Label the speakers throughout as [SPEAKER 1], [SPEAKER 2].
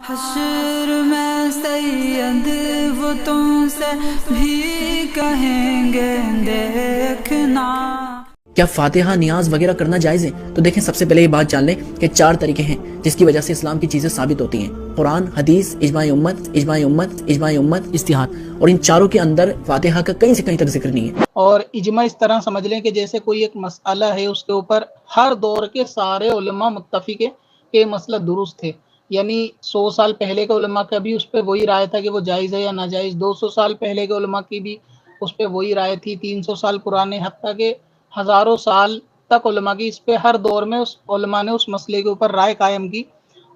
[SPEAKER 1] حشر میں سید وہ تم سے بھی کہیں گے دیکھنا۔
[SPEAKER 2] کیا فاتحہ نیاز وغیرہ کرنا جائز ہے؟ تو دیکھیں، سب سے پہلے یہ بات جان لیں کہ 4 طریقے ہیں جس کی وجہ سے اسلام کی چیزیں ثابت ہوتی ہیں: قرآن، حدیث، اجماع امت، اجماع امت، اجماع امت، اجتہاد، اور ان چاروں کے اندر فاتحہ کا کہیں سے کہیں تک ذکر نہیں ہے۔
[SPEAKER 3] اور اجماع اس طرح سمجھ لیں کہ جیسے کوئی ایک مسئلہ ہے، اس کے اوپر ہر دور کے سارے علماء متفق ہیں کہ یہ مسئلہ درست ہے، یعنی 100 سال پہلے کے علماء کا بھی اس پہ وہی رائے تھا کہ وہ جائز ہے یا ناجائز، 200 سال پہلے کے علماء کی بھی اس پہ وہی رائے تھی، 300 سال پرانے، حتیٰ کہ ہزاروں سال تک علماء کی اس پہ ہر دور میں اس علماء نے اس مسئلے کے اوپر رائے قائم کی،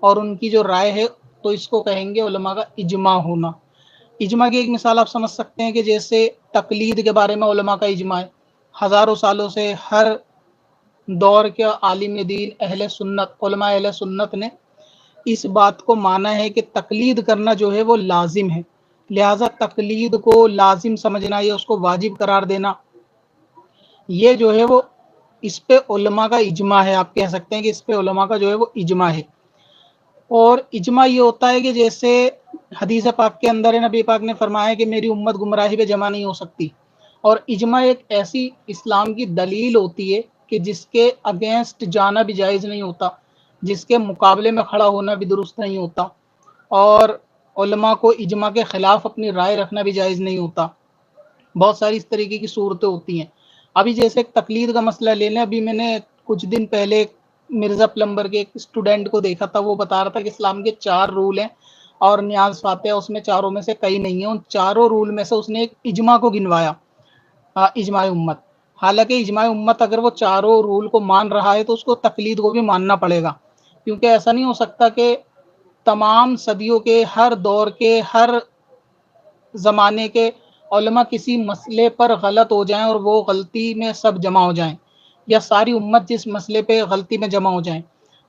[SPEAKER 3] اور ان کی جو رائے ہے تو اس کو کہیں گے علماء کا اجماع ہونا۔ اجماع کی ایک مثال آپ سمجھ سکتے ہیں کہ جیسے تقلید کے بارے میں علماء کا اجماع ہے، ہزاروں سالوں سے ہر دور کے عالم دین اہل سنت، علماء اہل سنت نے اس بات کو مانا ہے کہ تقلید کرنا جو ہے وہ لازم ہے، لہٰذا تقلید کو لازم سمجھنا یا اس کو واجب قرار دینا، یہ جو ہے وہ اس پہ علماء کا اجماع ہے۔ آپ کہہ سکتے ہیں کہ اس پہ علماء کا جو ہے وہ اجماع ہے۔ اور اجماع یہ ہوتا ہے کہ جیسے حدیث پاک کے اندر نبی پاک نے فرمایا کہ میری امت گمراہی پہ جمع نہیں ہو سکتی، اور اجماع ایک ایسی اسلام کی دلیل ہوتی ہے کہ جس کے اگینسٹ جانا بھی جائز نہیں ہوتا، جس کے مقابلے میں کھڑا ہونا بھی درست نہیں ہوتا، اور علماء کو اجماع کے خلاف اپنی رائے رکھنا بھی جائز نہیں ہوتا۔ بہت ساری اس طریقے کی صورتیں ہوتی ہیں۔ ابھی جیسے ایک تقلید کا مسئلہ لے لیں، ابھی میں نے کچھ دن پہلے مرزا پلمبر کے ایک اسٹوڈنٹ کو دیکھا تھا، وہ بتا رہا تھا کہ اسلام کے 4 رول ہیں اور نیاز فاتحہ اس میں چاروں میں سے کئی نہیں ہیں، ان چاروں رول میں سے اس نے ایک اجماع کو گنوایا، اجماع امت۔ حالانکہ اجماع امت اگر وہ چاروں رول کو مان رہا ہے تو اس کو تقلید کو بھی ماننا پڑے گا، کیونکہ ایسا نہیں ہو سکتا کہ تمام صدیوں کے ہر دور کے ہر زمانے کے علماء کسی مسئلے پر غلط ہو جائیں اور وہ غلطی میں سب جمع ہو جائیں، یا ساری امت جس مسئلے پہ غلطی میں جمع ہو جائیں۔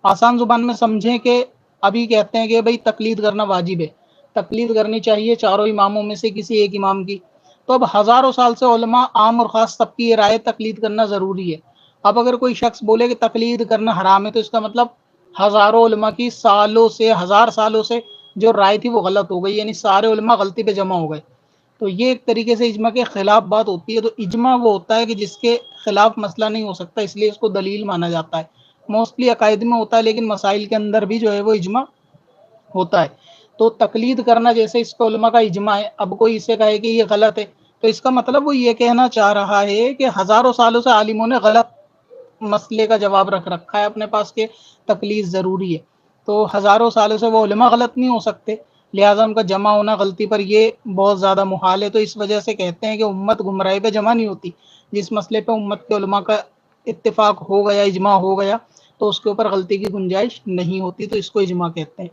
[SPEAKER 3] آسان زبان میں سمجھیں کہ ابھی کہتے ہیں کہ بھئی تقلید کرنا واجب ہے، تقلید کرنی چاہیے چاروں اماموں میں سے کسی ایک امام کی، تو اب ہزاروں سال سے علماء عام اور خاص سب کی یہ رائے تقلید کرنا ضروری ہے۔ اب اگر کوئی شخص بولے کہ تقلید کرنا حرام ہے، تو اس کا مطلب ہزاروں علماء کی سالوں سے، 1000 سالوں سے جو رائے تھی وہ غلط ہو گئی، یعنی سارے علماء غلطی پہ جمع ہو گئے۔ تو یہ ایک طریقے سے اجماع کے خلاف بات ہوتی ہے۔ تو اجماع وہ ہوتا ہے کہ جس کے خلاف مسئلہ نہیں ہو سکتا، اس لیے اس کو دلیل مانا جاتا ہے۔ موسٹلی عقائد میں ہوتا ہے، لیکن مسائل کے اندر بھی جو ہے وہ اجماع ہوتا ہے۔ تو تقلید کرنا جیسے اس کو علماء کا اجماع ہے، اب کوئی اسے کہے کہ یہ غلط ہے، تو اس کا مطلب وہ یہ کہنا چاہ رہا ہے کہ ہزاروں سالوں سے عالموں نے غلط مسئلے کا جواب رکھ رکھا ہے اپنے پاس کہ تقلید ضروری ہے، تو ہزاروں سالوں سے وہ علماء غلط نہیں ہو سکتے، لہٰذا ان کا جمع ہونا غلطی پر یہ بہت زیادہ محال ہے۔ تو اس وجہ سے کہتے ہیں کہ امت گمراہی پہ جمع نہیں ہوتی، جس مسئلے پہ امت کے علماء کا اتفاق ہو گیا، اجماع ہو گیا، تو اس کے اوپر غلطی کی گنجائش نہیں ہوتی، تو اس کو اجماع کہتے ہیں۔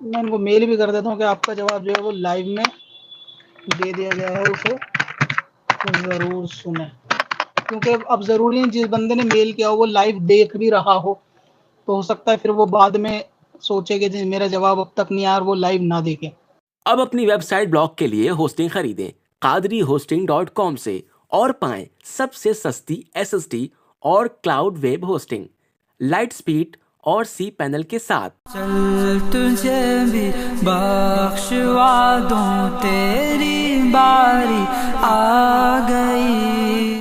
[SPEAKER 3] میں ان کو میل بھی کر دیتا ہوں کہ آپ کا جواب جو ہے وہ لائیو میں دے دیا گیا ہے، اسے ضرور سنیں، کیونکہ اب ضروری ہے جس بندے نے میل کیا ہو وہ لائیو دیکھ بھی رہا ہو، تو ہو سکتا ہے پھر وہ بعد میں سوچے کہ میرا جواب اب تک نہیں آیا اور وہ لائیو نہ دیکھے۔
[SPEAKER 4] اب اپنی ویب سائٹ بلاگ کے لیے ہوسٹنگ خریدیں قادری-hosting.com سے اور پائیں سب سے سستی SSD اور cloud web hosting, light speed اور cPanel کے ساتھ۔
[SPEAKER 1] چل تجھے بھی بخشوا دوں، تیری باری آ گئی۔